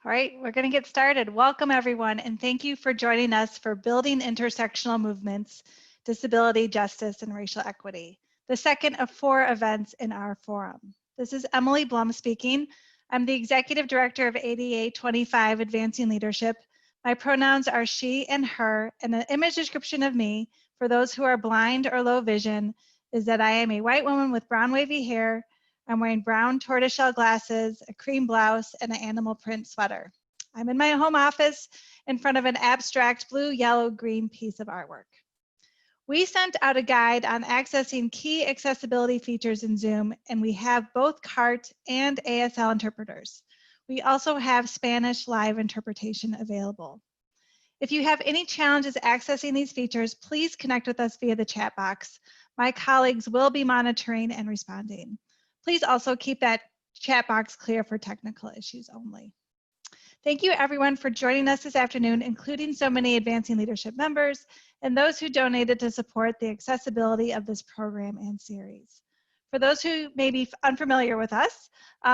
All right, we're going to get started. Welcome, everyone, and thank you for joining us for Building Intersectional Movements, Disability, Justice, and Racial Equity, the second of 4 events in our forum. This is Emily Blum speaking. I'm the Executive Director of ADA 25 Advancing Leadership. My pronouns are she and her, and an image description of me, for those who are blind or low vision, is that I am a white woman with brown wavy hair. I'm wearing brown tortoiseshell glasses, a cream blouse, and an animal print sweater. I'm in my home office in front of an abstract blue, yellow, green piece of artwork. We sent out a guide on accessing key accessibility features in Zoom, and we have both CART and ASL interpreters. We also have Spanish live interpretation available. If you have any challenges accessing these features, please connect with us via the chat box. My colleagues will be monitoring and responding. Please also keep that chat box clear for technical issues only. Thank you everyone for joining us this afternoon, including so many Advancing Leadership members and those who donated to support the accessibility of this program and series. For those who may be unfamiliar with us,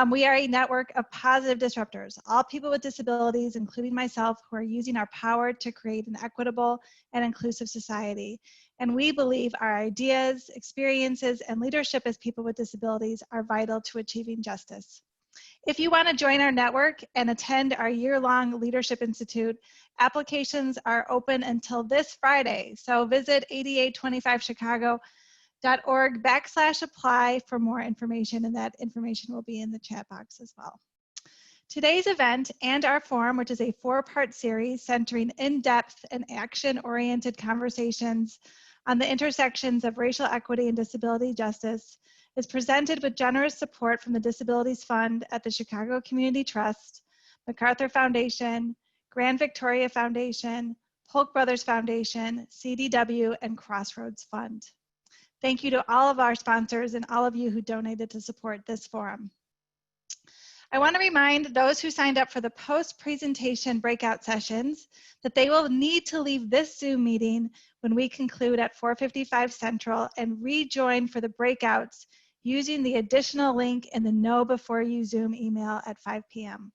we are a network of positive disruptors, all people with disabilities, including myself, who are using our power to create an equitable and inclusive society. And we believe our ideas, experiences, and leadership as people with disabilities are vital to achieving justice. If you want to join our network and attend our year-long Leadership Institute, applications are open until this Friday. So visit ada25chicago.org/apply for more information, and that information will be in the chat box as well. Today's event and our forum, which is a 4-part series centering in-depth and action-oriented conversations on the intersections of racial equity and disability justice, is presented with generous support from the Disabilities Fund at the Chicago Community Trust, MacArthur Foundation, Grand Victoria Foundation, Polk Brothers Foundation, CDW, and Crossroads Fund. Thank you to all of our sponsors and all of you who donated to support this forum. I want to remind those who signed up for the post-presentation breakout sessions that they will need to leave this Zoom meeting when we conclude at 4:55 Central and rejoin for the breakouts using the additional link in the Know Before You Zoom email at 5 p.m.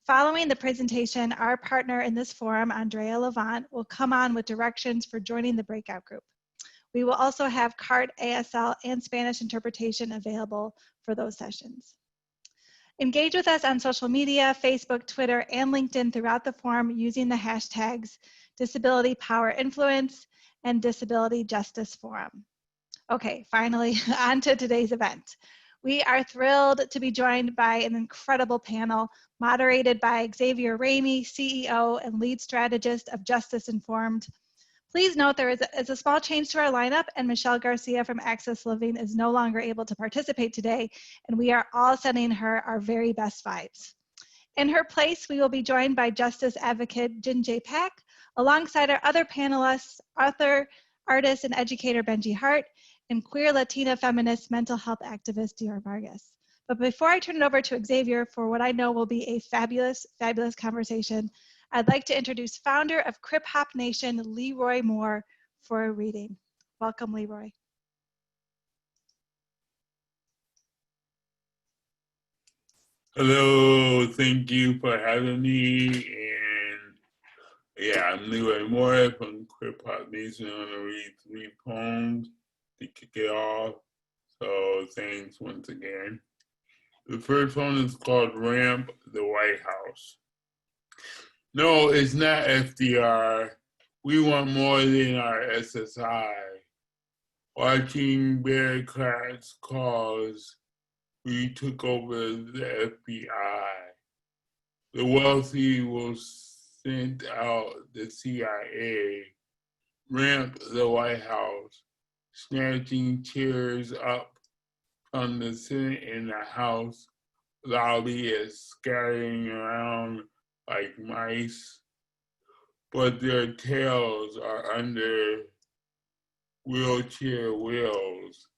Following the presentation, our partner in this forum, Andrea Levant, will come on with directions for joining the breakout group. We will also have CART, ASL, and Spanish interpretation available for those sessions. Engage with us on social media, Facebook, Twitter, and LinkedIn throughout the forum using the hashtags Disability Power Influence and Disability Justice Forum. Okay, finally, on to today's event. We are thrilled to be joined by an incredible panel moderated by Xavier Ramey, CEO and lead strategist of Justice Informed. Please note there is a small change to our lineup, and Michelle Garcia from Access Living is no longer able to participate today, and we are all sending her our very best vibes. In her place, we will be joined by justice advocate Jin-Jae Pak, alongside our other panelists, author, artist, and educator Benji Hart, and queer Latina feminist mental health activist Dior Vargas. But before I turn it over to Xavier for what I know will be a fabulous, fabulous conversation, I'd like to introduce founder of Crip Hop Nation, Leroy Moore, for a reading. Welcome, Leroy. Hello, thank you for having me. And yeah, I'm Leroy Moore from Crip Hop Nation. I'm gonna read 3 poems to kick it off. So thanks once again. The first one is called Ramp the White House. No, it's not FDR. We want more than our SSI. Watching bureaucrats cause we took over the FBI. The wealthy will send out the CIA, ramp the White House, snatching chairs up from the Senate and the House, lobbyists scattering around like mice, but their tails are under wheelchair wheels.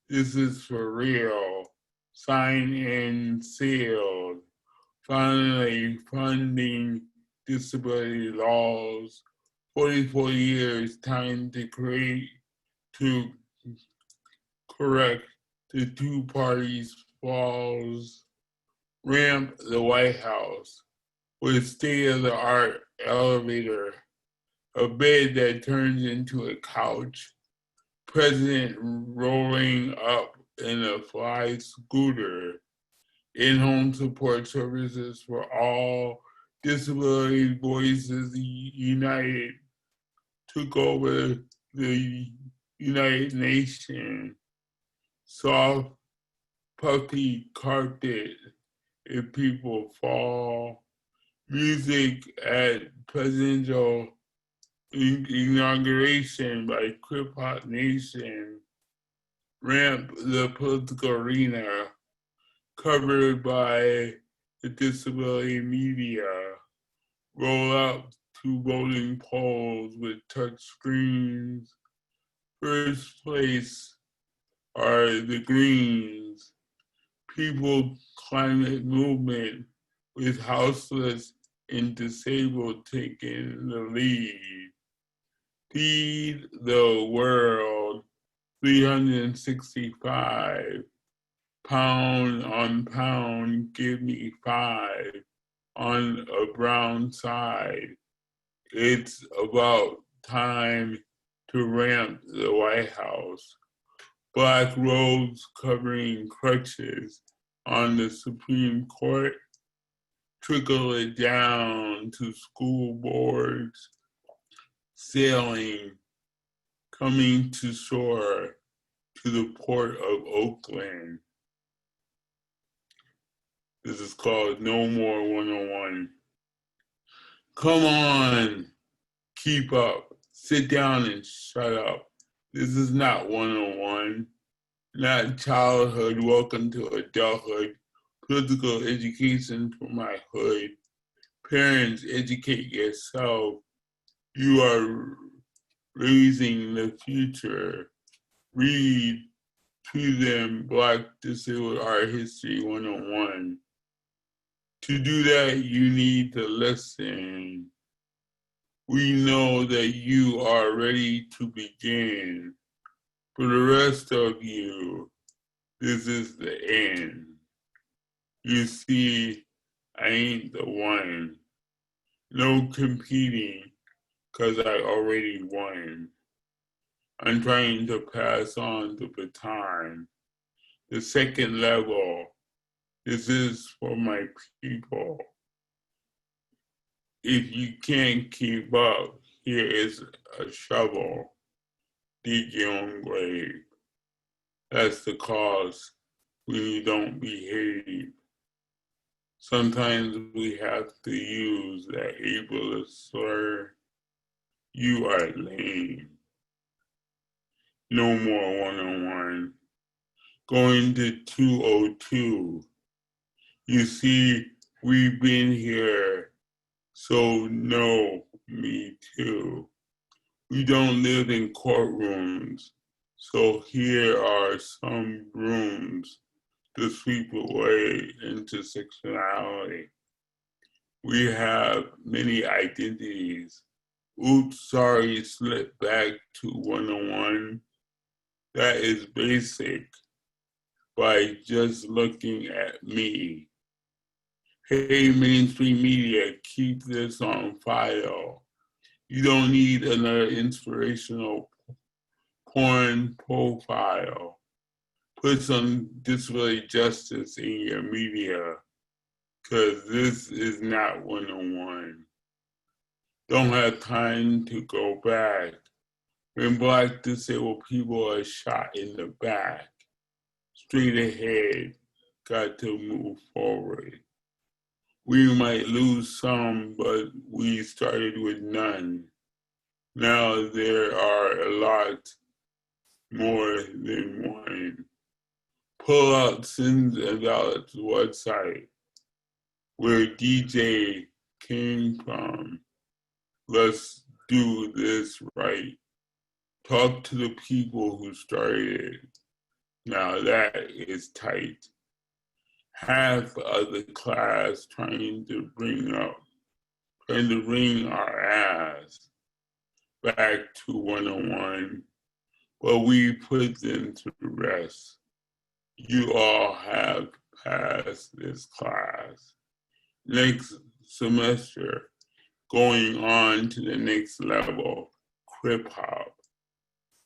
This is for real. Signed and sealed. Finally funding disability laws. 44 years time to correct the 2 parties' flaws. Ramp the White House. with state-of-the-art elevator, a bed that turns into a couch, president rolling up in a fly scooter, in-home support services for all, disability voices united, took over the United Nations, soft puffy carpet if people fall, music at presidential inauguration by Crip Hop Nation, ramp the political arena, covered by the disability media, roll up to voting polls with touch screens. First place are the Greens, People Climate Movement with houseless and disabled taking the lead. Feed the World 365, pound on pound, give me 5 on a brown side. It's about time to ramp the White House. Black robes covering crutches on the Supreme Court, trickle it down to school boards, sailing, coming to shore to the port of Oakland. This is called No More 101. Come on, keep up, sit down and shut up. This is not 101, not childhood, welcome to adulthood, political education for my hood. Parents, educate yourself. You are raising the future. Read to them Black Disabled Art History 101. To do that, you need to listen. We know that you are ready to begin. For the rest of you, this is the end. You see, I ain't the one. No competing, cause I already won. I'm trying to pass on the baton. The second level, this is for my people. If you can't keep up, here is a shovel. Dig your own grave. That's the cause when you don't behave. Sometimes we have to use that ableist slur. You are lame. No more 101. Going to 202. You see, we've been here, so no, me too. We don't live in courtrooms, so here are some brooms to sweep away intersectionality. We have many identities. Oops, sorry, slip back to 101. That is basic by just looking at me. Hey, mainstream media, keep this on file. You don't need another inspirational porn profile. Put some disability justice in your media, because this is not 101. Don't have time to go back. When Black disabled people are shot in the back, straight ahead, got to move forward. We might lose some, but we started with none. Now there are a lot more than one. Pull out Sins and Valid's website, where DJ came from. Let's do this right. Talk to the people who started it. Now that is tight. Half of the class trying to bring our ass back to 101, but we put them to rest. You all have passed this class. Next semester going on to the next level, hip hop.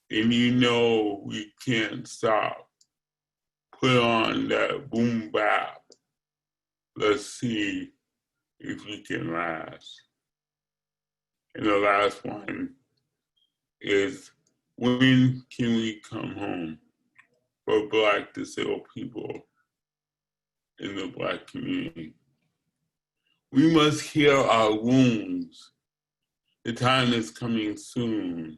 And you know we can't stop. Put on that boom bap. Let's see if we can last. And the last one is, when can we come home for Black disabled people in the Black community? We must heal our wounds. The time is coming soon.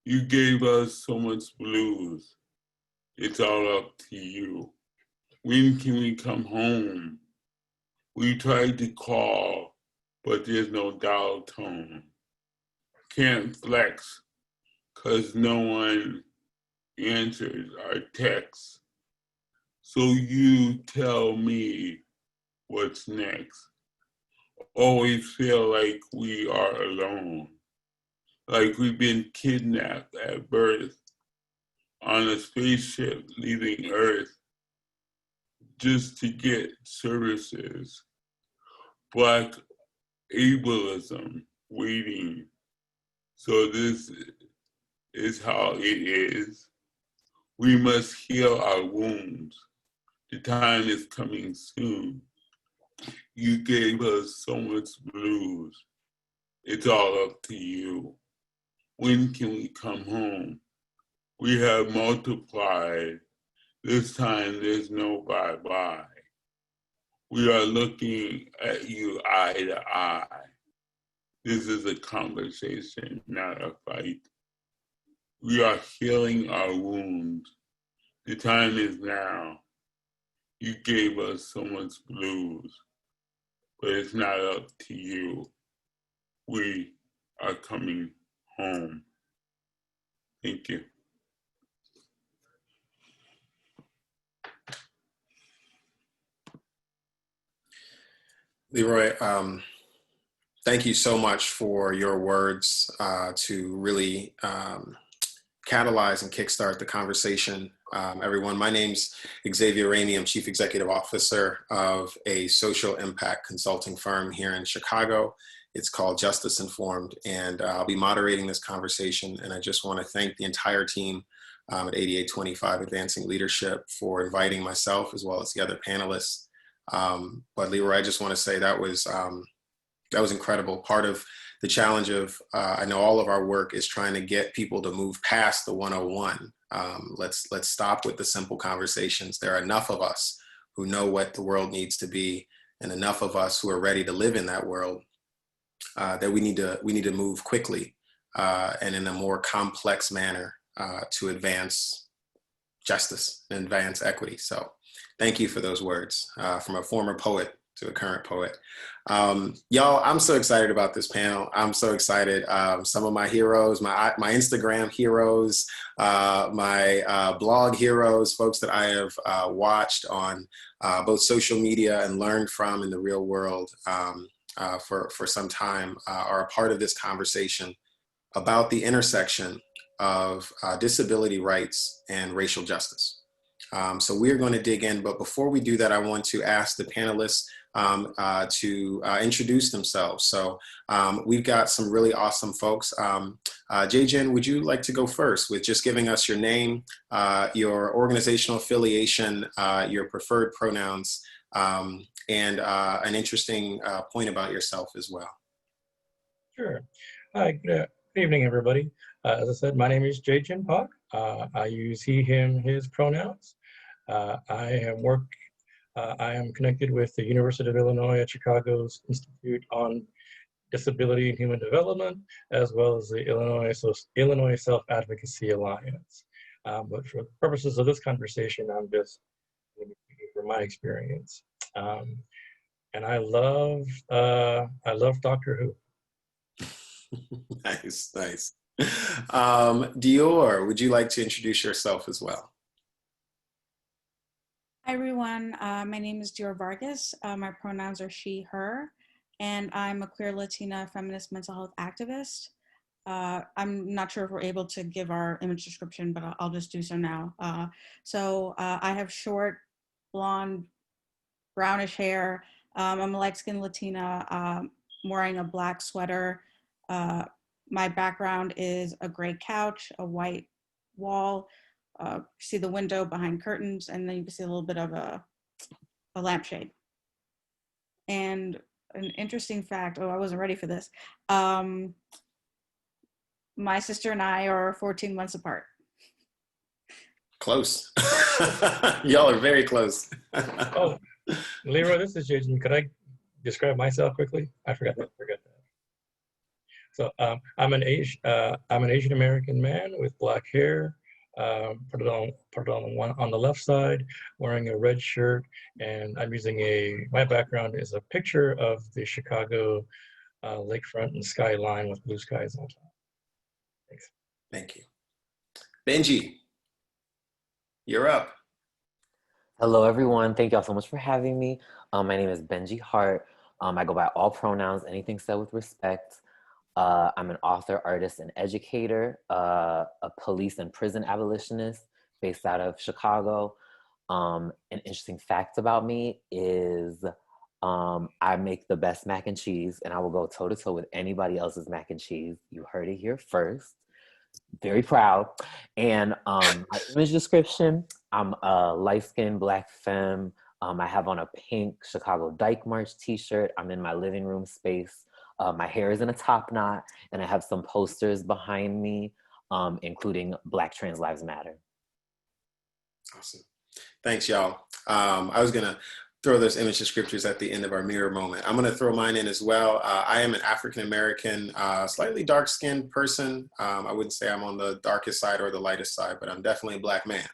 You gave us so much blues. It's all up to you. When can we come home? We tried to call, but there's no dial tone. Can't flex, 'cause no one answers our texts. So you tell me what's next. Always feel like we are alone, like we've been kidnapped at birth on a spaceship leaving Earth just to get services. Black ableism waiting. So this is how it is. We must heal our wounds. The time is coming soon. You gave us so much blues. It's all up to you. When can we come home? We have multiplied. This time there's no bye-bye. We are looking at you eye to eye. This is a conversation, not a fight. We are healing our wounds. The time is now. You gave us so much blues, but it's not up to you. We are coming home. Thank you. Leroy, thank you so much for your words to really catalyze and kickstart the conversation. Everyone, my name's Xavier Ramey. I'm Chief Executive Officer of a social impact consulting firm here in Chicago. It's called Justice Informed, and I'll be moderating this conversation. And I just want to thank the entire team at 8825 Advancing Leadership for inviting myself as well as the other panelists. But Leroy, I just want to say that was incredible. Part of the challenge of, I know all of our work is trying to get people to move past the 101. Let's stop with the simple conversations. There are enough of us who know what the world needs to be, and enough of us who are ready to live in that world that we need to move quickly and in a more complex manner to advance justice and advance equity. So thank you for those words from a former poet to a current poet. Y'all, I'm so excited about this panel. I'm so excited. Some of my heroes, my Instagram heroes, my blog heroes, folks that I have watched on both social media and learned from in the real world for some time are a part of this conversation about the intersection of disability rights and racial justice. So we're going to dig in, but before we do that, I want to ask the panelists to introduce themselves. So we've got some really awesome folks. Jae-Jin, would you like to go first with just giving us your name, your organizational affiliation, your preferred pronouns, and an interesting point about yourself as well? Sure. Hi, good evening, everybody. As I said, my name is Jae-Jin Park. I use he, him, his pronouns. I am connected with the University of Illinois at Chicago's Institute on Disability and Human Development, as well as the Illinois Self-Advocacy Alliance. But for the purposes of this conversation, I'm just speaking from my experience. And I love Doctor Who. Nice, nice. Dior, would you like to introduce yourself as well? Hi, everyone. My name is Dior Vargas. My pronouns are she, her, and I'm a queer Latina feminist mental health activist. I'm not sure if we're able to give our image description, but I'll just do so now. I have short, blonde, brownish hair. I'm a light-skinned Latina, wearing a black sweater. My background is a gray couch, a white wall. You see the window behind curtains, and then you can see a little bit of a lampshade. And an interesting fact, oh, I wasn't ready for this. My sister and I are 14 months apart. Close. Y'all are very close. Oh, Leroy, this is Jason. Could I describe myself quickly? I forgot that. So I'm an Asian American man with black hair. Put it on the left side, wearing a red shirt, and I'm using my background is a picture of the Chicago lakefront and skyline with blue skies on top. Thanks. Thank you. Benji, you're up. Hello, everyone. Thank y'all so much for having me. My name is Benji Hart. I go by all pronouns, anything said with respect. I'm an author, artist, and educator, a police and prison abolitionist based out of Chicago. An interesting fact about me is I make the best mac and cheese, and I will go toe-to-toe with anybody else's mac and cheese. You heard it here first. Very proud. And my image description, I'm a light-skinned black femme. I have on a pink Chicago Dyke March t-shirt. I'm in my living room space. My hair is in a top knot, and I have some posters behind me, including Black Trans Lives Matter. Awesome. Thanks, y'all. I was going to throw those image descriptors at the end of our mirror moment. I'm going to throw mine in as well. I am an African-American, slightly dark-skinned person. I wouldn't say I'm on the darkest side or the lightest side, but I'm definitely a black man.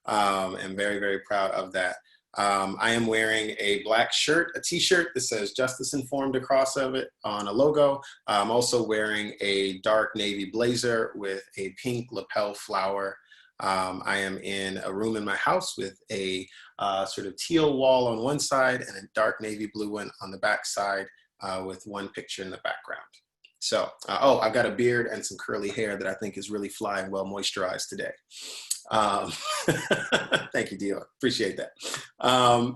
And very, very proud of that. I am wearing a black shirt, a t-shirt that says Justice Informed across of it on a logo. I'm also wearing a dark navy blazer with a pink lapel flower. I am in a room in my house with a sort of teal wall on one side and a dark navy blue one on the back side with one picture in the background. So, oh, I've got a beard and some curly hair that I think is really fly and well moisturized today. Thank you, Dior. Appreciate that.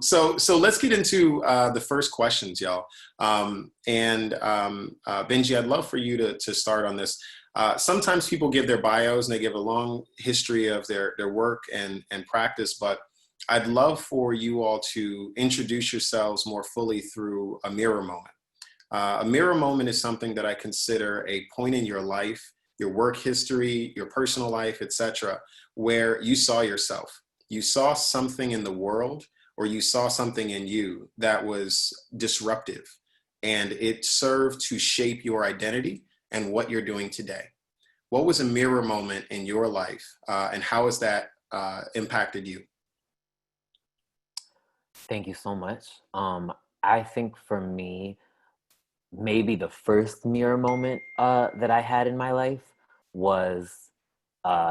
So let's get into the first questions, y'all. Benji, I'd love for you to start on this. Sometimes people give their bios and they give a long history of their work and practice, but I'd love for you all to introduce yourselves more fully through a mirror moment. A mirror moment is something that I consider a point in your life, your work history, your personal life, etc., where you saw yourself. You saw something in the world, or you saw something in you that was disruptive, and it served to shape your identity and what you're doing today. What was a mirror moment in your life, and how has that impacted you? Thank you so much. I think for me, maybe the first mirror moment that I had in my life was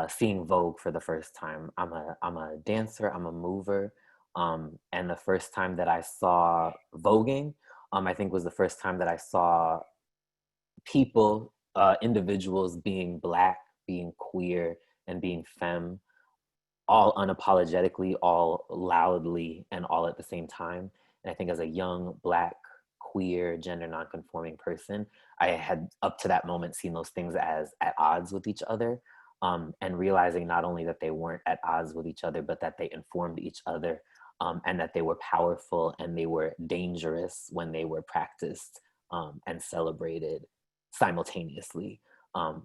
seeing Vogue for the first time. I'm a dancer, I'm a mover, and the first time that I saw voguing, I think was the first time that I saw people, individuals being Black, being queer, and being femme, all unapologetically, all loudly, and all at the same time. And I think as a young Black, queer, gender nonconforming person, I had up to that moment seen those things as at odds with each other, and realizing not only that they weren't at odds with each other, but that they informed each other, and that they were powerful and they were dangerous when they were practiced and celebrated simultaneously,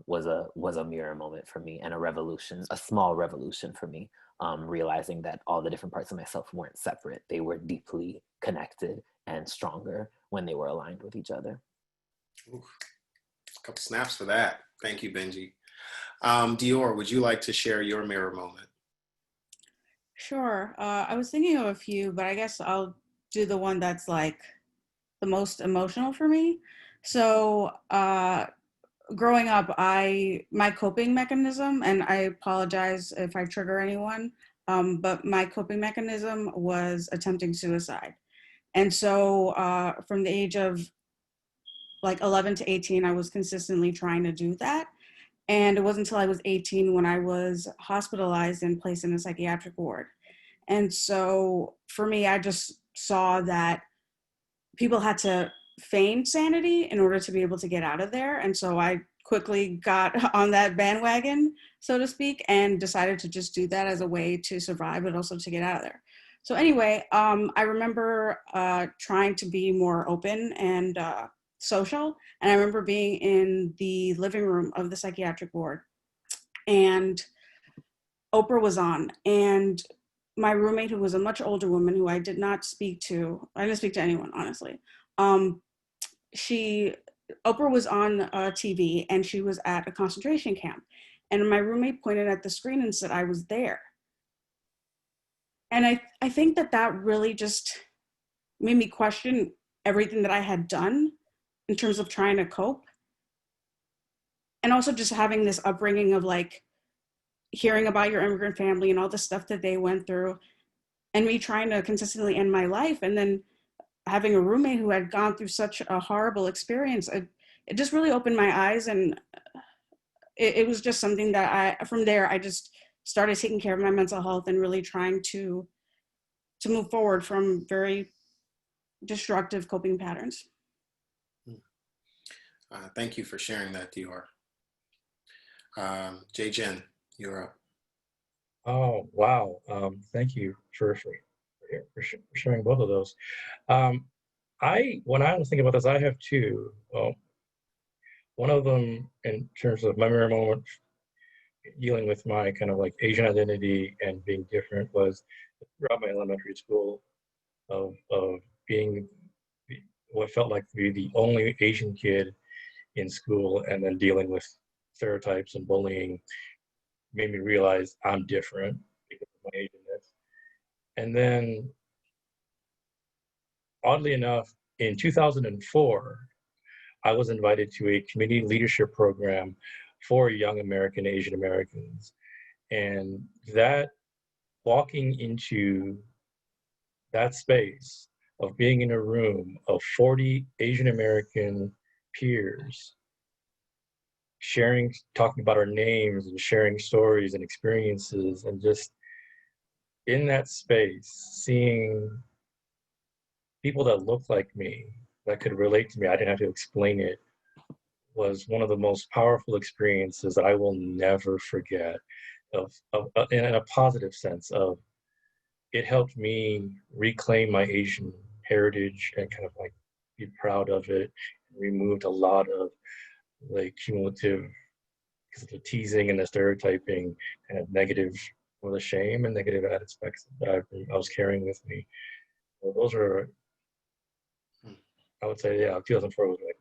was a mirror moment for me, and a revolution, a small revolution for me, realizing that all the different parts of myself weren't separate. They were deeply connected and stronger when they were aligned with each other. Ooh, a couple snaps for that. Thank you, Benji. Dior, would you like to share your mirror moment? Sure. I was thinking of a few, but I guess I'll do the one that's like the most emotional for me. So growing up, my coping mechanism, and I apologize if I trigger anyone, but my coping mechanism was attempting suicide. And so from the age of like 11 to 18, I was consistently trying to do that. And it wasn't until I was 18 when I was hospitalized and placed in a psychiatric ward. And so for me, I just saw that people had to feign sanity in order to be able to get out of there. And so I quickly got on that bandwagon, so to speak, and decided to just do that as a way to survive, but also to get out of there. So anyway, I remember trying to be more open and social. And I remember being in the living room of the psychiatric ward, and Oprah was on. And my roommate, who was a much older woman who I did not speak to, I didn't speak to anyone, honestly. Oprah was on TV, and she was at a concentration camp. And my roommate pointed at the screen and said I was there. And I think that really just made me question everything that I had done in terms of trying to cope. And also just having this upbringing of like hearing about your immigrant family and all the stuff that they went through, and me trying to consistently end my life. And then having a roommate who had gone through such a horrible experience, it just really opened my eyes. And it was just something that from there, I just started taking care of my mental health and really trying to move forward from very destructive coping patterns. Thank you for sharing that, Dior. Jay-Jen, you're up. Oh, wow. Thank you for sharing both of those. When I was thinking about this, I have two. One of them, in terms of my mirror moment, dealing with my kind of like Asian identity and being different, was throughout my elementary school of being what felt like to be the only Asian kid in school, and then dealing with stereotypes and bullying made me realize I'm different because of my Asianness. And then, oddly enough, in 2004, I was invited to a community leadership program for young American Asian Americans. And that, walking into that space of being in a room of 40 Asian American peers, talking about our names and sharing stories and experiences, and just in that space, seeing people that looked like me, that could relate to me, I didn't have to explain it, was one of the most powerful experiences that I will never forget, in a positive sense. Of it helped me reclaim my Asian heritage and kind of like be proud of it, and removed a lot of like cumulative, because of the teasing and the stereotyping, kind of negative, or the shame and negative aspects that I was carrying with me. So those are, I would say, yeah, 2004 was like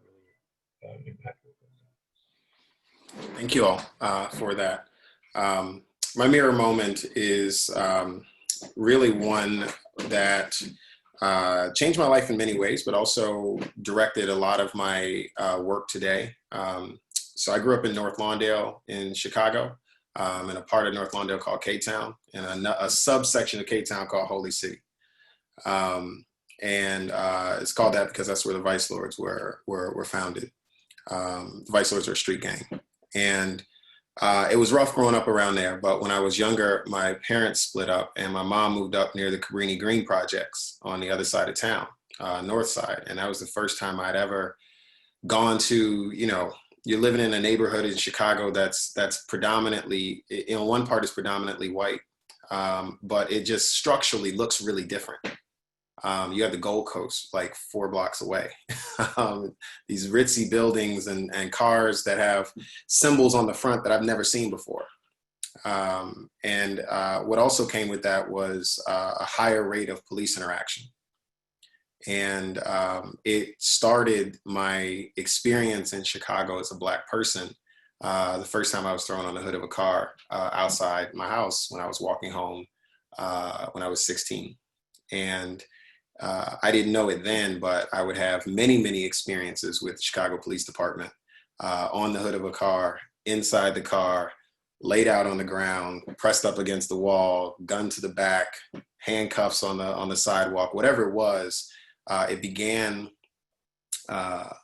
really impactful. Thank you all for that. My mirror moment is really one that changed my life in many ways, but also directed a lot of my work today. So I grew up in North Lawndale in Chicago, in a part of North Lawndale called K-Town, and a subsection of K-Town called Holy City. And it's called that because that's where the Vice Lords were founded. The Vice Lords are a street gang. And it was rough growing up around there, but when I was younger, my parents split up and my mom moved up near the Cabrini Green projects on the other side of town, north side. And that was the first time I'd ever gone to, you're living in a neighborhood in Chicago that's predominantly, one part is predominantly white, but it just structurally looks really different. You have the Gold Coast like 4 blocks away. These ritzy buildings and cars that have symbols on the front that I've never seen before. And what also came with that was a higher rate of police interaction. And it started my experience in Chicago as a Black person. The first time I was thrown on the hood of a car outside my house when I was walking home when I was 16. And I didn't know it then, but I would have many, many experiences with the Chicago Police Department on the hood of a car, inside the car, laid out on the ground, pressed up against the wall, gun to the back, handcuffs on the sidewalk, whatever it was. It began a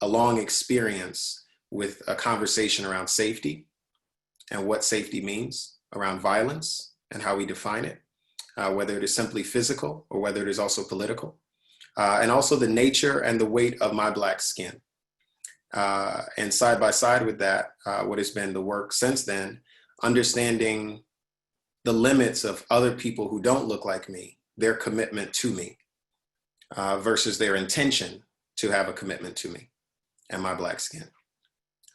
long experience with a conversation around safety and what safety means, around violence and how we define it. Whether it is simply physical or whether it is also political. and also the nature and the weight of my Black skin. And side by side with that, what has been the work since then, understanding the limits of other people who don't look like me, their commitment to me, versus their intention to have a commitment to me and my Black skin.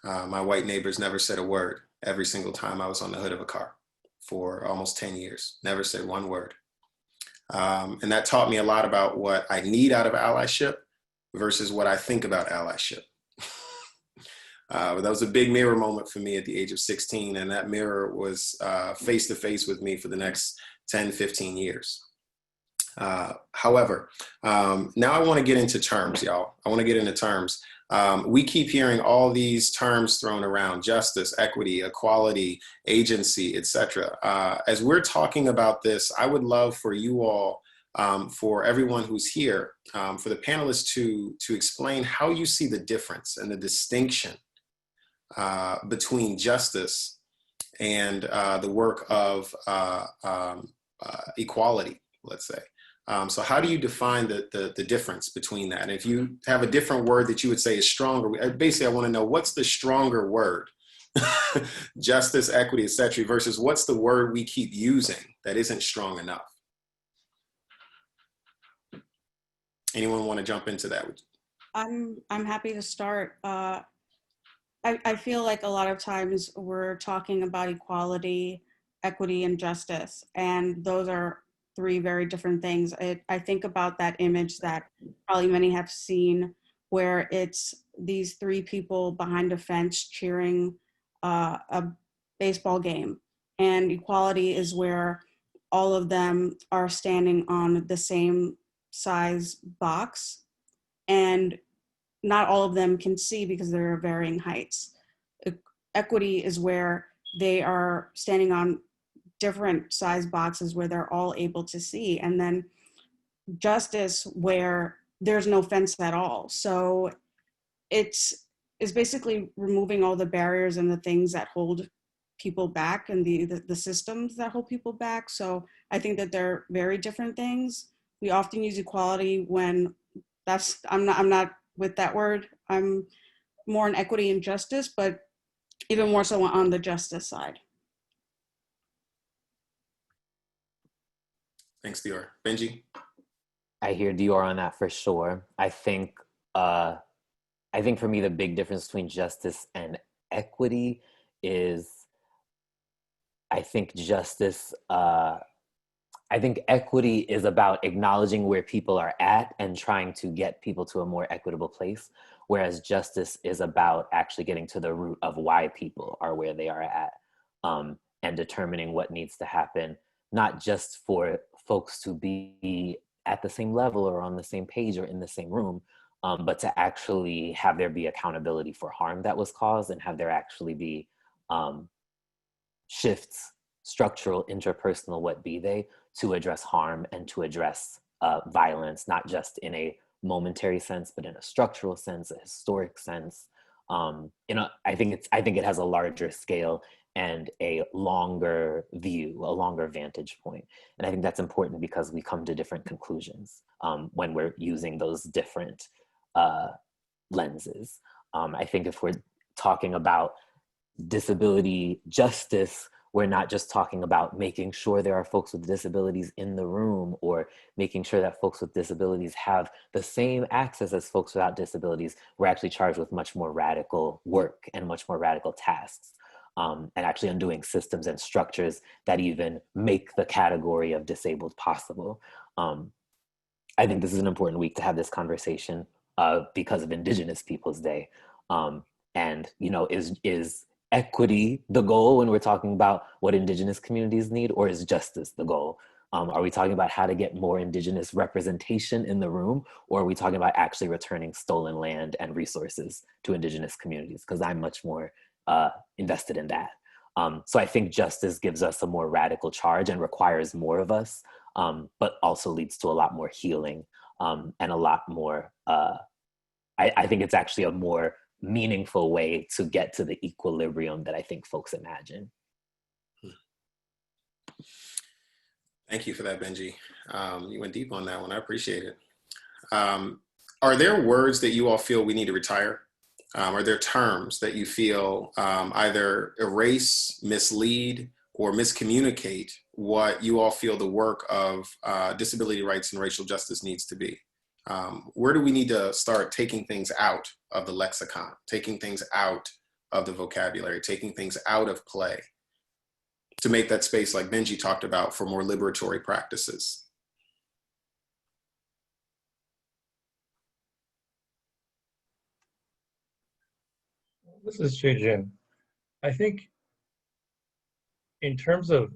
My white neighbors never said a word every single time I was on the hood of a car for almost 10 years, never said one word. And that taught me a lot about what I need out of allyship versus what I think about allyship. That was a big mirror moment for me at the age of 16, and that mirror was face to face with me for the next 10, 15 years. However, now I want to get into terms, y'all. I want to get into terms. We keep hearing all these terms thrown around: justice, equity, equality, agency, etc. As we're talking about this, I would love for you all, for everyone who's here, for the panelists to explain how you see the difference and the distinction between justice and the work of equality, let's say. So how do you define the difference between that? And if you have a different word that you would say is stronger, basically I want to know what's the stronger word, justice, equity, etc., versus what's the word we keep using that isn't strong enough? Anyone want to jump into that? I'm happy to start. I feel like a lot of times we're talking about equality, equity, and justice, and those are three very different things. I think about that image that probably many have seen, where it's these three people behind a fence cheering a baseball game, and equality is where all of them are standing on the same size box, and not all of them can see because they're varying heights. Equity is where they are standing on different size boxes where they're all able to see. And then justice, where there's no fence at all. So it's basically removing all the barriers and the things that hold people back, and the systems that hold people back. So I think that they're very different things. We often use equality when I'm not with that word. I'm more in equity and justice, but even more so on the justice side. Thanks, Dior. Benji? I hear Dior on that for sure. I think for me, the big difference between justice and equity is, I think equity is about acknowledging where people are at and trying to get people to a more equitable place, whereas justice is about actually getting to the root of why people are where they are at, and determining what needs to happen, not just for folks to be at the same level or on the same page or in the same room, but to actually have there be accountability for harm that was caused, and have there actually be shifts, structural, interpersonal, what be they, to address harm and to address violence, not just in a momentary sense, but in a structural sense, a historic sense. I think it has a larger scale and a longer view, a longer vantage point. And I think that's important because we come to different conclusions when we're using those different lenses. I think if we're talking about disability justice, we're not just talking about making sure there are folks with disabilities in the room, or making sure that folks with disabilities have the same access as folks without disabilities. We're actually charged with much more radical work and much more radical tasks, and actually undoing systems and structures that even make the category of disabled possible. I think this is an important week to have this conversation because of Indigenous Peoples Day. And, is equity the goal when we're talking about what Indigenous communities need, or is justice the goal? Are we talking about how to get more Indigenous representation in the room, or are we talking about actually returning stolen land and resources to Indigenous communities? Because I'm much more invested in that. So I think justice gives us a more radical charge and requires more of us, but also leads to a lot more healing and a lot more, I think it's actually a more meaningful way to get to the equilibrium that I think folks imagine. Thank you for that, Benji. You went deep on that one. I appreciate it. Are there words that you all feel we need to retire? Are there terms that you feel either erase, mislead, or miscommunicate what you all feel the work of disability rights and racial justice needs to be? Where do we need to start taking things out of the lexicon, taking things out of the vocabulary, taking things out of play to make that space, like Benji talked about, for more liberatory practices? This is Jin. I think in terms of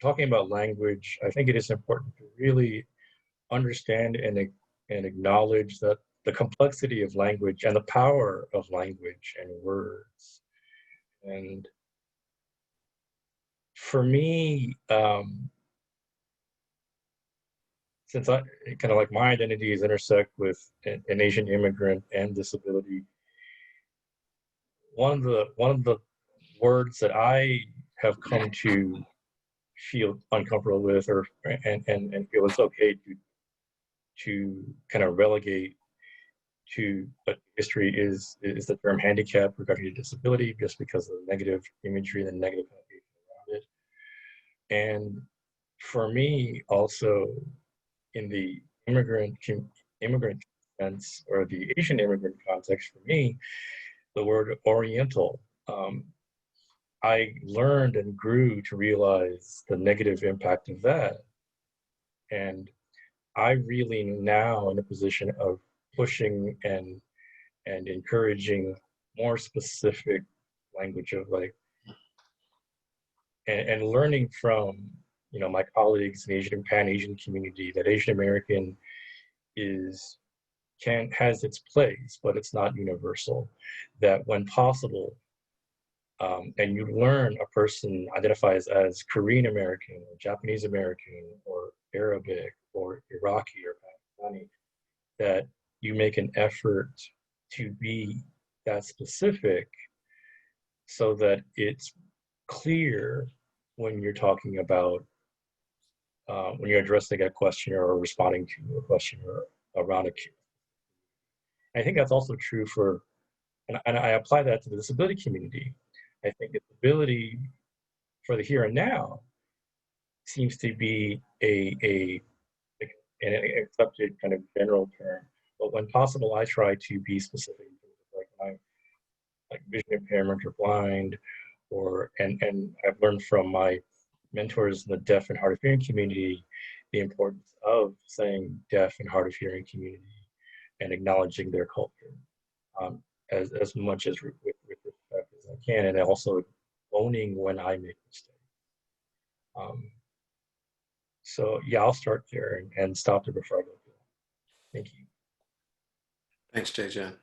talking about language, I think it is important to really understand and acknowledge that the complexity of language and the power of language and words. And for me, since I kind of like my identities intersect with an Asian immigrant and disability, one of the words that I have come to feel uncomfortable with, or and feel it's okay to kind of relegate to history is the term handicap or cognitive disability, just because of the negative imagery and the negative connotation around it. And for me, also in the immigrant sense, or the Asian immigrant context, for me, the word Oriental, I learned and grew to realize the negative impact of that. And I really now in a position of pushing and encouraging more specific language of like, and learning from, you know, my colleagues in Asian and Pan-Asian community, that Asian American has its place, but it's not universal. That when possible, and you learn a person identifies as Korean American or Japanese American or Arabic or Iraqi or Pakistani, that you make an effort to be that specific so that it's clear when you're talking about, when you're addressing a question or responding to a question or around a. I think that's also true for, and I apply that to the disability community. I think its ability for the here and now seems to be an accepted kind of general term. But when possible, I try to be specific in terms of like my vision impairment or blind, or and I've learned from my mentors in the deaf and hard of hearing community the importance of saying deaf and hard of hearing community and acknowledging their culture as much as with respect as I can, and also owning when I make mistakes. So yeah, I'll start there and stop there before I go through. Thank you. Thanks, JJ.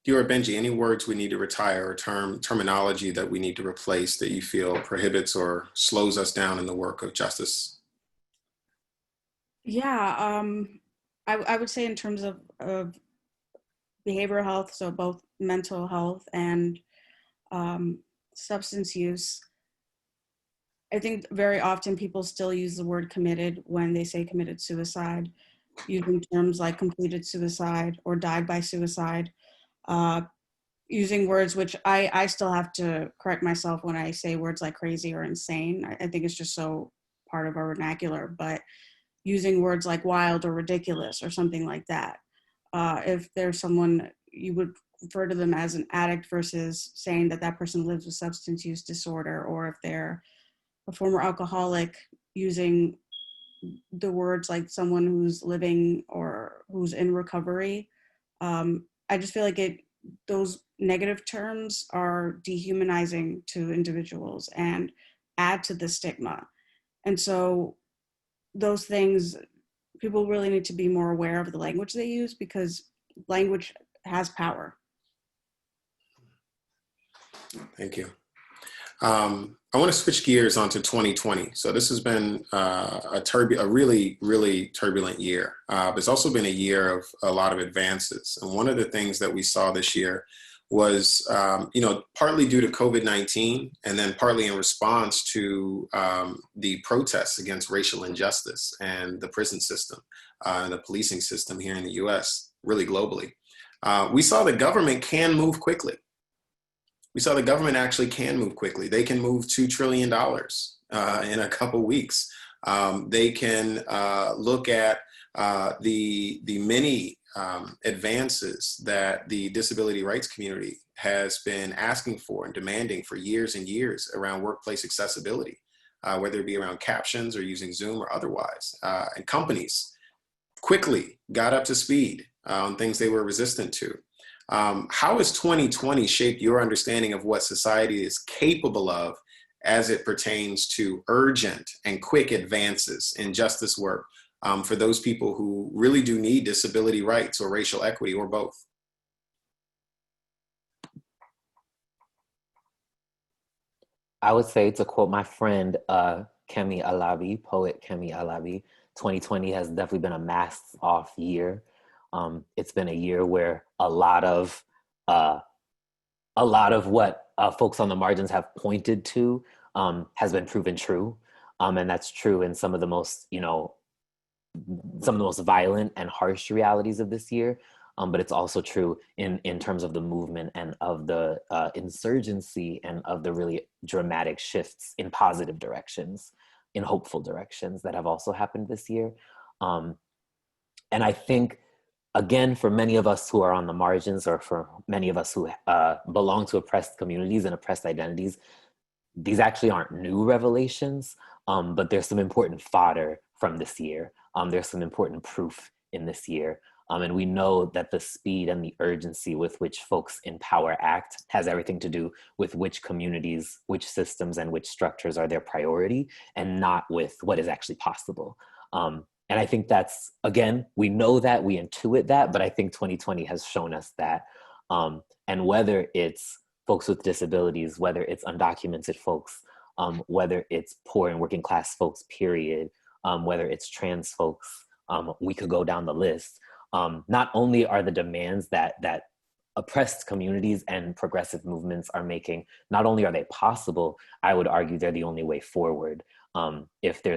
You or Benji, any words we need to retire or terminology that we need to replace that you feel prohibits or slows us down in the work of justice? Yeah, I would say in terms of behavioral health, so both mental health and substance use, I think very often people still use the word committed when they say committed suicide, using terms like completed suicide or died by suicide, using words which I still have to correct myself when I say words like crazy or insane. I think it's just so part of our vernacular, but using words like wild or ridiculous or something like that. If there's someone, you would refer to them as an addict versus saying that that person lives with substance use disorder, or if they're a former alcoholic, using the words like someone who's living or who's in recovery. I just feel like those negative terms are dehumanizing to individuals and add to the stigma. And so those things, people really need to be more aware of the language they use, because language has power. Thank you. I want to switch gears onto 2020. So this has been a really, really turbulent year. But it's also been a year of a lot of advances. And one of the things that we saw this year was, partly due to COVID-19 and then partly in response to the protests against racial injustice and the prison system, the policing system here in the US, really globally. We saw the government can move quickly. We saw the government actually can move quickly. They can move $2 trillion in a couple weeks. They can look at the many advances that the disability rights community has been asking for and demanding for years and years around workplace accessibility, whether it be around captions or using Zoom or otherwise. And companies quickly got up to speed on things they were resistant to. How has 2020 shaped your understanding of what society is capable of as it pertains to urgent and quick advances in justice work for those people who really do need disability rights or racial equity or both? I would say, to quote my friend Kemi Alabi, poet Kemi Alabi, 2020 has definitely been a masks off year. It's been a year where a lot of what folks on the margins have pointed to has been proven true, and that's true in some of the most violent and harsh realities of this year. But it's also true in terms of the movement and of the insurgency and of the really dramatic shifts in positive directions, in hopeful directions that have also happened this year. And I think, again, for many of us who are on the margins, or for many of us who belong to oppressed communities and oppressed identities, these actually aren't new revelations, but there's some important fodder from this year. There's some important proof in this year. And we know that the speed and the urgency with which folks in power act has everything to do with which communities, which systems, and which structures are their priority, and not with what is actually possible. And I think that's, again, we know that, we intuit that, but I think 2020 has shown us that. And whether it's folks with disabilities, whether it's undocumented folks, whether it's poor and working class folks, period, whether it's trans folks, we could go down the list. Not only are the demands that oppressed communities and progressive movements are making, not only are they possible, I would argue they're the only way forward. If there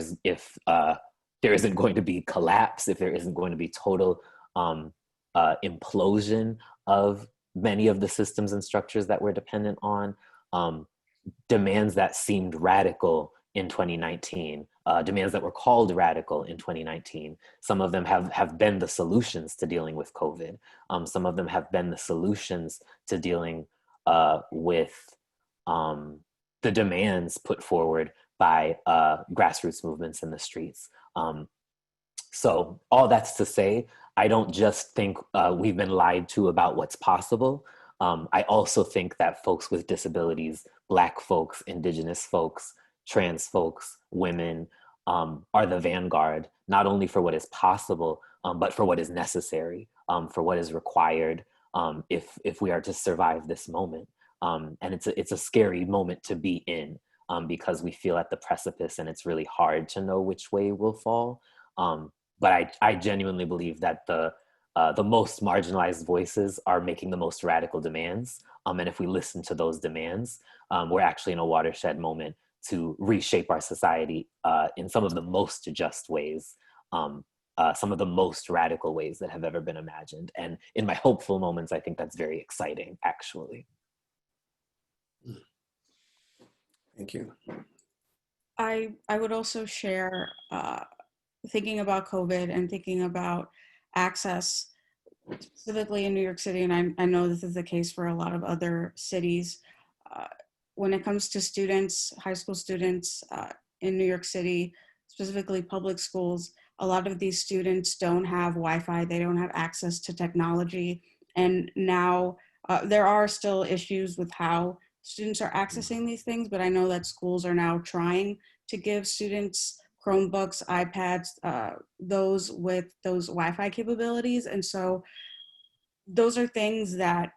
isn't going to be collapse, if there isn't going to be total implosion of many of the systems and structures that we're dependent on, demands that seemed radical in 2019, demands that were called radical in 2019. Some of them have been the solutions to dealing with COVID. Some of them have been the solutions to dealing with the demands put forward by grassroots movements in the streets. So all that's to say, I don't just think we've been lied to about what's possible. I also think that folks with disabilities, Black folks, Indigenous folks, trans folks, women, are the vanguard, not only for what is possible, but for what is necessary, for what is required if we are to survive this moment. And it's a scary moment to be in, because we feel at the precipice and it's really hard to know which way we'll fall. But I genuinely believe that the most marginalized voices are making the most radical demands. And if we listen to those demands, we're actually in a watershed moment to reshape our society in some of the most just ways, some of the most radical ways that have ever been imagined. And in my hopeful moments, I think that's very exciting, actually. Thank you. I would also share, thinking about COVID and thinking about access, specifically in New York City, and I know this is the case for a lot of other cities. When it comes to students, high school students in New York City, specifically public schools, a lot of these students don't have Wi-Fi, they don't have access to technology. And now there are still issues with how students are accessing these things, but I know that schools are now trying to give students Chromebooks, iPads, those with those Wi-Fi capabilities. And so those are things that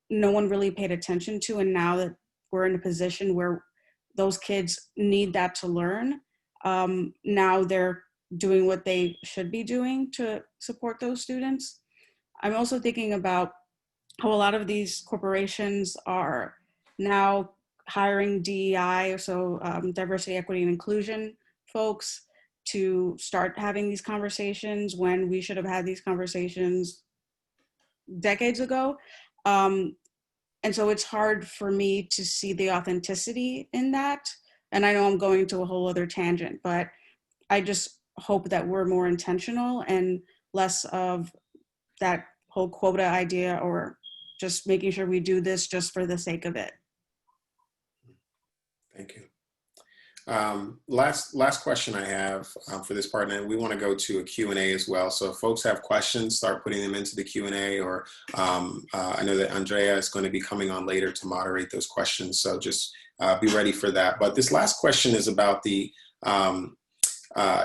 no one really paid attention to. And now that we're in a position where those kids need that to learn, now they're doing what they should be doing to support those students. I'm also thinking about how a lot of these corporations are now hiring DEI, so diversity, equity, and inclusion folks to start having these conversations when we should have had these conversations decades ago. And so it's hard for me to see the authenticity in that. And I know I'm going to a whole other tangent, but I just hope that we're more intentional and less of that whole quota idea, or just making sure we do this just for the sake of it. Thank you. Last question I have for this part, and we want to go to a Q&A as well. So if folks have questions, start putting them into the Q&A, or I know that Andrea is going to be coming on later to moderate those questions. So just be ready for that. But this last question is about the,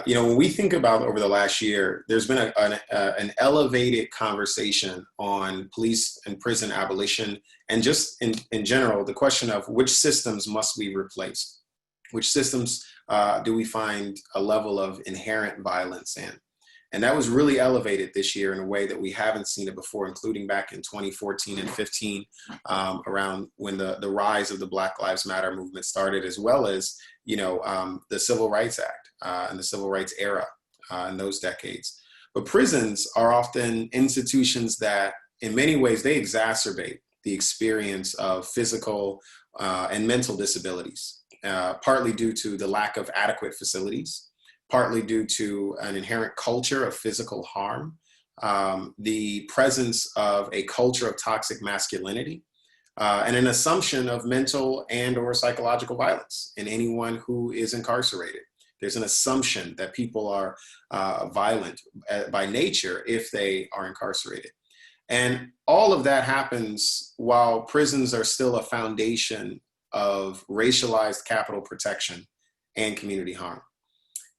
when we think about over the last year, there's been an elevated conversation on police and prison abolition, and just in general, the question of which systems must we replace? Which systems do we find a level of inherent violence in? And that was really elevated this year in a way that we haven't seen it before, including back in 2014 and 15, around when the rise of the Black Lives Matter movement started, as well as, the Civil Rights Act and the Civil Rights era in those decades. But prisons are often institutions that, in many ways, they exacerbate the experience of physical and mental disabilities. Partly due to the lack of adequate facilities, partly due to an inherent culture of physical harm, the presence of a culture of toxic masculinity, and an assumption of mental and or psychological violence in anyone who is incarcerated. There's an assumption that people are violent by nature if they are incarcerated. And all of that happens while prisons are still a foundation of racialized capital protection and community harm.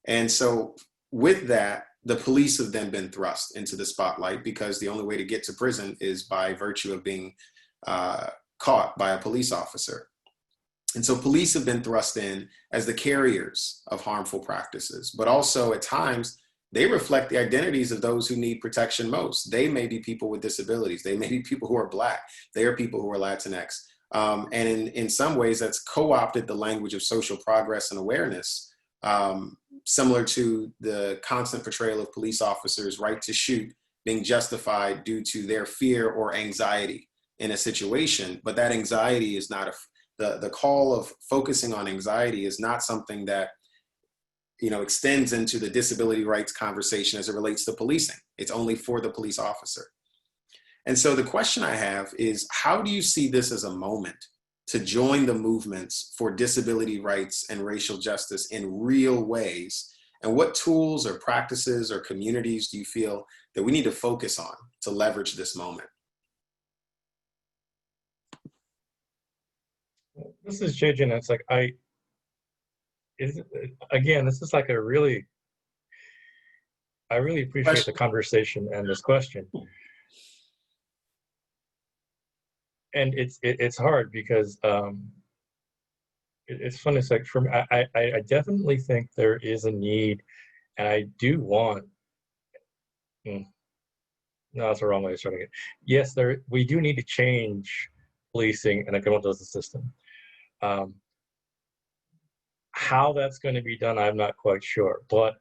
And so with that, the police have then been thrust into the spotlight, because the only way to get to prison is by virtue of being caught by a police officer. And so police have been thrust in as the carriers of harmful practices, but also at times they reflect the identities of those who need protection most. They may be people with disabilities. They may be people who are Black. They are people who are Latinx. And in some ways, that's co-opted the language of social progress and awareness, similar to the constant portrayal of police officers' right to shoot being justified due to their fear or anxiety in a situation. But that anxiety is not the call of focusing on anxiety is not something that extends into the disability rights conversation as it relates to policing. It's only for the police officer. And so the question I have is, how do you see this as a moment to join the movements for disability rights and racial justice in real ways? And what tools or practices or communities do you feel that we need to focus on to leverage this moment? This is JJ, and it's like, this is like I really appreciate the conversation and this question. And it's hard because it's fun. It's like, for me, I definitely think there is a need, and I do want. No, that's the wrong way of starting it. Yes, we do need to change policing and the criminal justice system. How that's going to be done, I'm not quite sure, but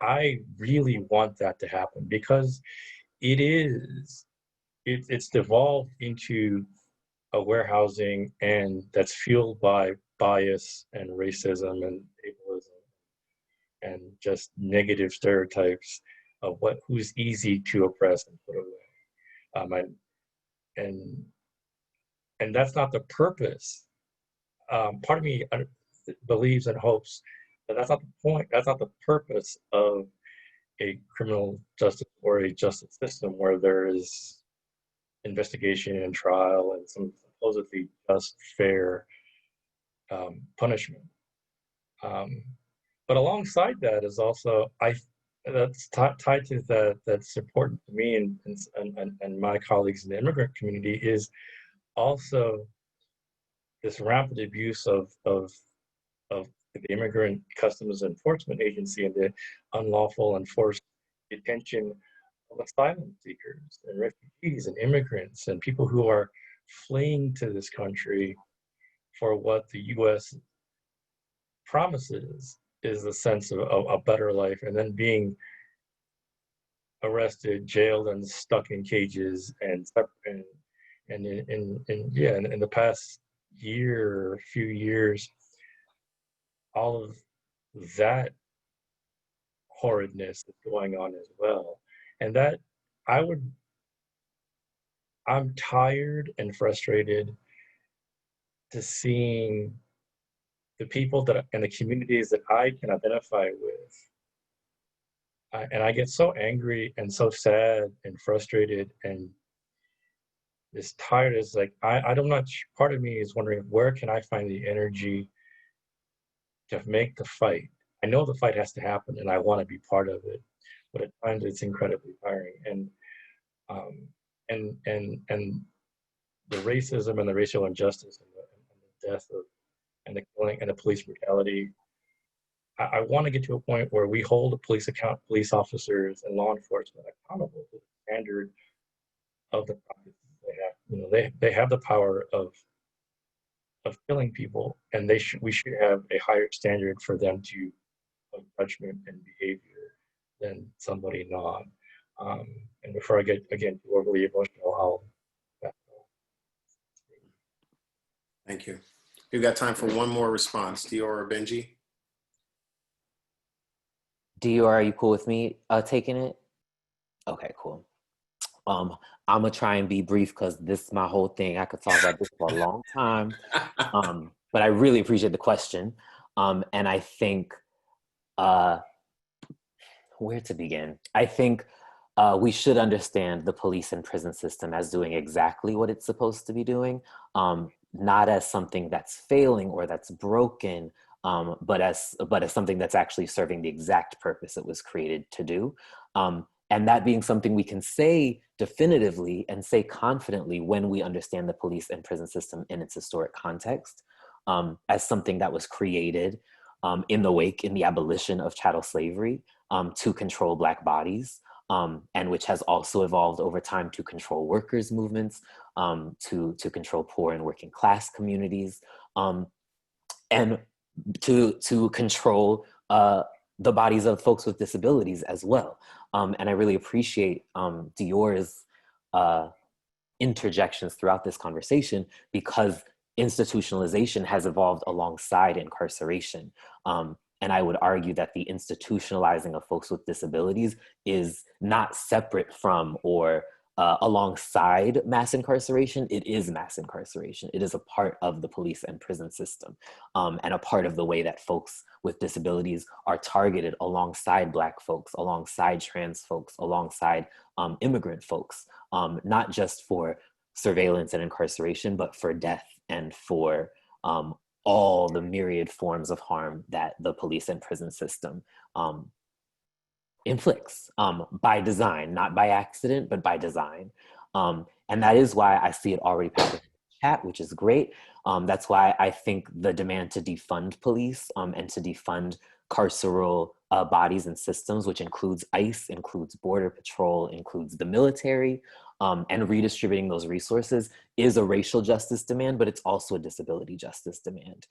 I really want that to happen, because it's devolved into a warehousing, and that's fueled by bias and racism and ableism and just negative stereotypes of who's easy to oppress and put away. And that's not the purpose. Part of me believes and hopes that that's not the point. That's not the purpose of a criminal justice or a justice system where there is investigation and trial and some supposedly just, fair punishment. But alongside that is also, that's tied to that's important to me and my colleagues in the immigrant community, is also this rampant abuse of the Immigrant Customs Enforcement Agency and the unlawful and forced detention asylum seekers and refugees and immigrants and people who are fleeing to this country for what the U.S. promises is a sense of a better life, and then being arrested, jailed, and stuck in cages and in the past year, few years, all of that horridness is going on as well. And that I would, I'm tired and frustrated to seeing the people that and the communities that I can identify with. And I get so angry and so sad and frustrated and just tired. It's like I don't know. Part of me is wondering, where can I find the energy to make the fight? I know the fight has to happen, and I want to be part of it, but at times it's incredibly tiring. And the racism and the racial injustice and the death of and the killing and the police brutality. I want to get to a point where we hold the police officers and law enforcement accountable to the standard of the practices they have. You know, they have the power of killing people, and we should have a higher standard for them to of judgment and behavior than somebody not. And before I get again too overly emotional, I'll. Thank you. We've got time for one more response. Dior or Benji? Dior, are you cool with me taking it? Okay, cool. I'm gonna try and be brief because this is my whole thing. I could talk about this for a long time, but I really appreciate the question. And I think, where to begin? I think we should understand the police and prison system as doing exactly what it's supposed to be doing, not as something that's failing or that's broken, but as something that's actually serving the exact purpose it was created to do. And that being something we can say definitively and say confidently when we understand the police and prison system in its historic context, as something that was created in the abolition of chattel slavery to control Black bodies, and which has also evolved over time to control workers' movements, to control poor and working class communities, and to control the bodies of folks with disabilities as well. And I really appreciate Dior's interjections throughout this conversation, because institutionalization has evolved alongside incarceration. And I would argue that the institutionalizing of folks with disabilities is not separate from or alongside mass incarceration. It is mass incarceration. It is a part of the police and prison system, and a part of the way that folks with disabilities are targeted alongside Black folks, alongside trans folks, alongside immigrant folks, not just for surveillance and incarceration, but for death and for all the myriad forms of harm that the police and prison system inflicts by design, not by accident, but by design. And that is why I see it already passed in the chat, which is great. That's why I think the demand to defund police and to defund carceral bodies and systems, which includes ICE, includes Border Patrol, includes the military, and redistributing those resources is a racial justice demand, but it's also a disability justice demand.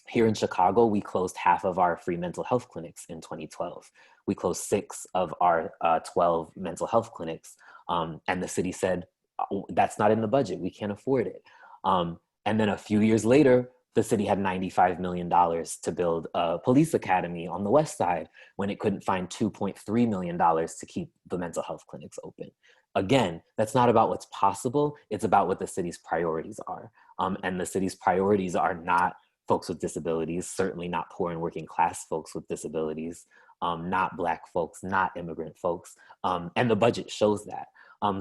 Here in Chicago, we closed half of our free mental health clinics in 2012. We closed 6 of our 12 mental health clinics. And the city said, oh, that's not in the budget, we can't afford it. And then a few years later, the city had $95 million to build a police academy on the West Side when it couldn't find $2.3 million to keep the mental health clinics open. Again, that's not about what's possible, it's about what the city's priorities are. And the city's priorities are not folks with disabilities, certainly not poor and working class folks with disabilities, not Black folks, not immigrant folks, and the budget shows that.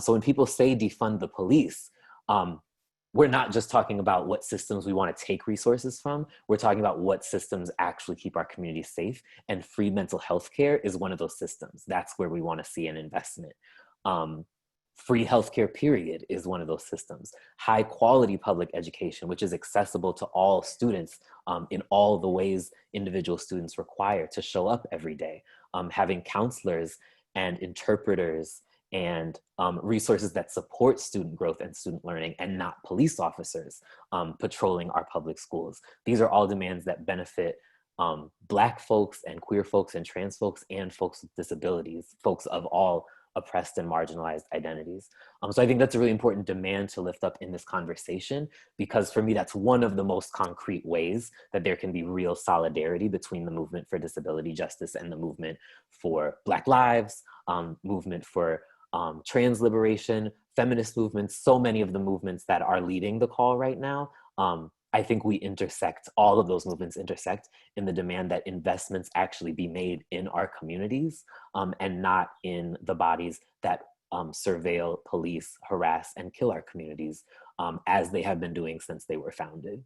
So when people say defund the police, we're not just talking about what systems we want to take resources from, we're talking about what systems actually keep our communities safe, and free mental health care is one of those systems. That's where we want to see an investment. Free healthcare, period, is one of those systems. High quality public education, which is accessible to all students in all the ways individual students require to show up every day. Having counselors and interpreters and resources that support student growth and student learning, and not police officers patrolling our public schools. These are all demands that benefit Black folks and queer folks and trans folks and folks with disabilities, folks of all oppressed and marginalized identities. So I think that's a really important demand to lift up in this conversation, because for me, that's one of the most concrete ways that there can be real solidarity between the movement for disability justice and the movement for Black lives, movement for trans liberation, feminist movements, so many of the movements that are leading the call right now. I think we intersect, all of those movements intersect in the demand that investments actually be made in our communities and not in the bodies that surveil, police, harass, and kill our communities as they have been doing since they were founded.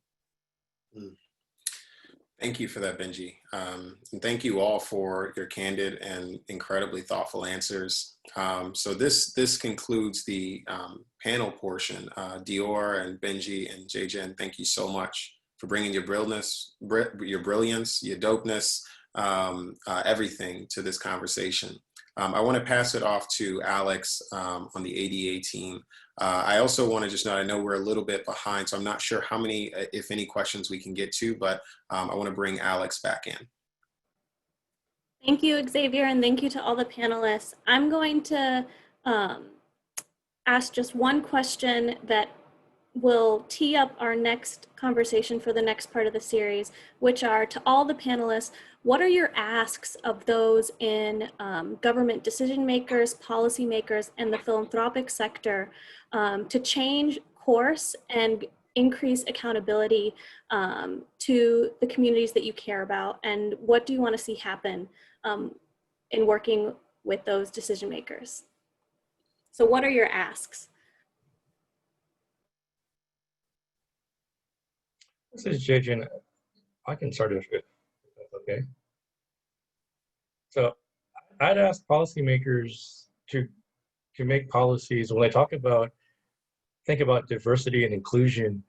Thank you for that, Benji. And thank you all for your candid and incredibly thoughtful answers. So this concludes the panel portion. Dior and Benji and JJ, thank you so much for bringing your brilliance, your dopeness, everything to this conversation. I want to pass it off to Alex on the ADA team. I also want to just note, I know we're a little bit behind, so I'm not sure how many, if any, questions we can get to, but I want to bring Alex back in. Thank you, Xavier, and thank you to all the panelists. I'm going to ask just one question that will tee up our next conversation for the next part of the series, which are, to all the panelists, what are your asks of those in government decision makers, policy makers, and the philanthropic sector to change course and increase accountability to the communities that you care about? And what do you want to see happen in working with those decision makers? So what are your asks? This is JJ. I can start if that's okay. So I'd ask policymakers to make policies, when they think about diversity and inclusion,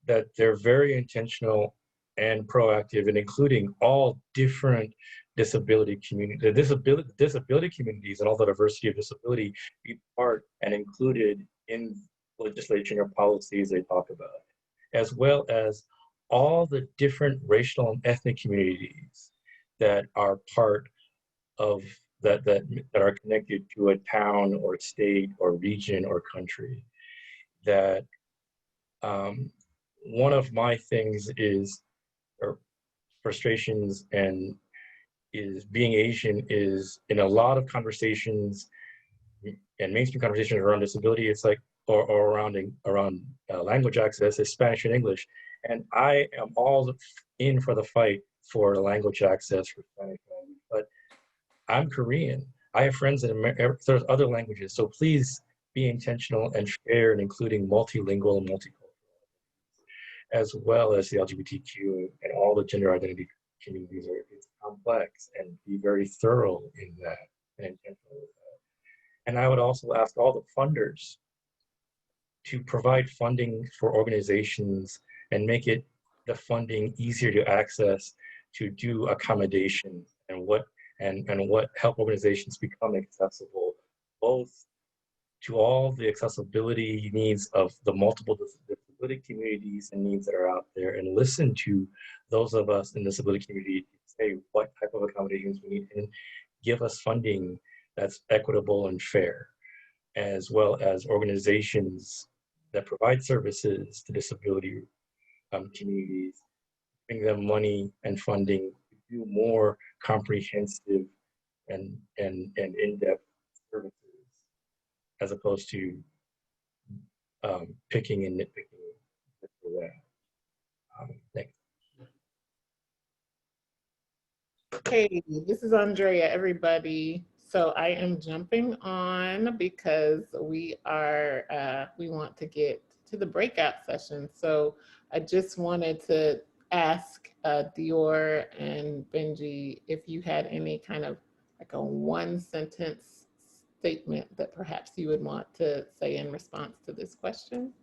that they're very intentional and proactive in including all different disability communities, the disability communities and all the diversity of disability be part and included in legislation or policies they talk about, as well as all the different racial and ethnic communities that are part of that are connected to a town or state or region or country. That one of my things is, or frustrations and is being Asian, is in a lot of conversations and mainstream conversations around disability, it's like, or around language access, is Spanish and English. And I am all in for the fight for language access for Spanish language, but I'm Korean. I have friends in there's other languages, so please be intentional and fair in including multilingual and multicultural, as well as the LGBTQ and all the gender identity communities. It's complex, and be very thorough in that and intentional with that. And I would also ask all the funders to provide funding for organizations and make the funding easier to access to do accommodation and what help organizations become accessible, both to all the accessibility needs of the multiple disability communities and needs that are out there, and listen to those of us in the disability community to say what type of accommodations we need, and give us funding that's equitable and fair, as well as organizations that provide services to disability communities, bring them money and funding to do more comprehensive and in-depth services, as opposed to picking and nitpicking for that. Thanks. Hey, this is Andrea, everybody. So I am jumping on because we want to get to the breakout session. So I just wanted to ask Dior and Benji if you had any kind of like a one-sentence statement that perhaps you would want to say in response to this question.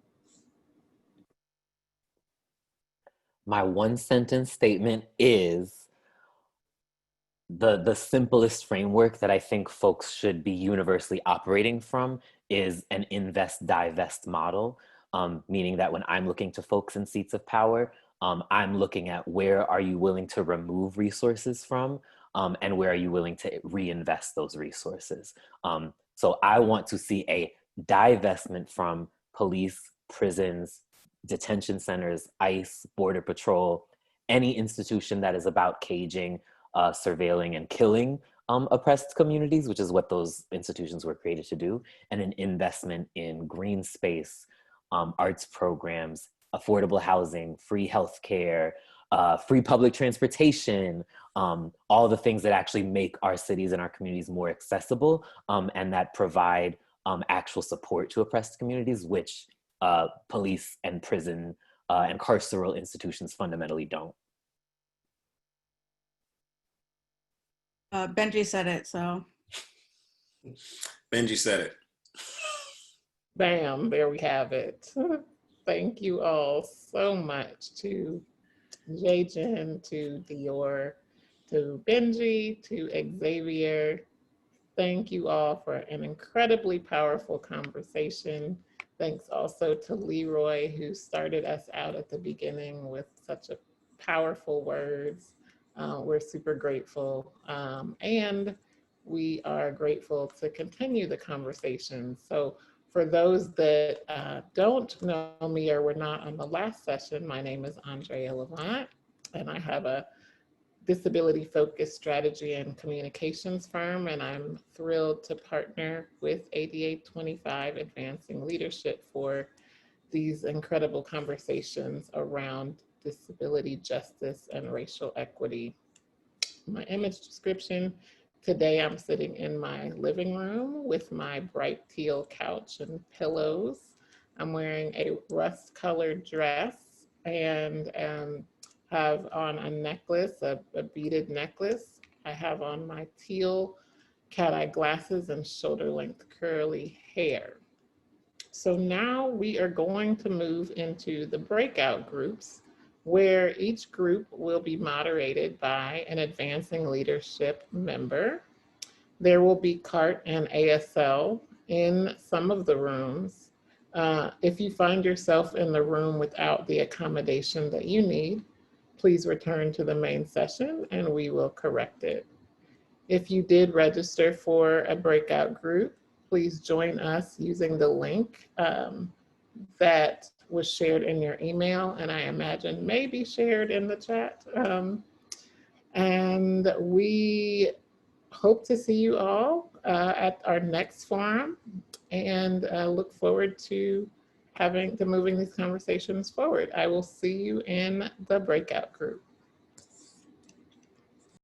My one-sentence statement is, the simplest framework that I think folks should be universally operating from is an invest divest model, meaning that when I'm looking to folks in seats of power, I'm looking at where are you willing to remove resources from, and where are you willing to reinvest those resources. So I want to see a divestment from police, prisons, detention centers, ICE, Border Patrol, any institution that is about caging, surveilling, and killing oppressed communities, which is what those institutions were created to do, and an investment in green space, arts programs, affordable housing, free healthcare, free public transportation, all the things that actually make our cities and our communities more accessible, and that provide actual support to oppressed communities, which police and prison and carceral institutions fundamentally don't. Benji said it, so. Benji said it. Bam, there we have it. Thank you all so much, to Jaejin, to Dior, to Benji, to Xavier. Thank you all for an incredibly powerful conversation. Thanks also to Leroy, who started us out at the beginning with such a powerful words. We're super grateful. And we are grateful to continue the conversation. So for those that don't know me or were not on the last session, my name is Andrea Levant, and I have a disability-focused strategy and communications firm, and I'm thrilled to partner with 8825 Advancing Leadership for these incredible conversations around disability justice and racial equity. My image description: today I'm sitting in my living room with my bright teal couch and pillows. I'm wearing a rust-colored dress and have on a necklace, a beaded necklace. I have on my teal cat-eye glasses and shoulder-length curly hair. So now we are going to move into the breakout groups, where each group will be moderated by an Advancing Leadership member. There will be CART and ASL in some of the rooms. If you find yourself in the room without the accommodation that you need, please return to the main session and we will correct it. If you did register for a breakout group, please join us using the link that was shared in your email, and I imagine may be shared in the chat. And we hope to see you all at our next forum, and look forward to moving these conversations forward. I will see you in the breakout group.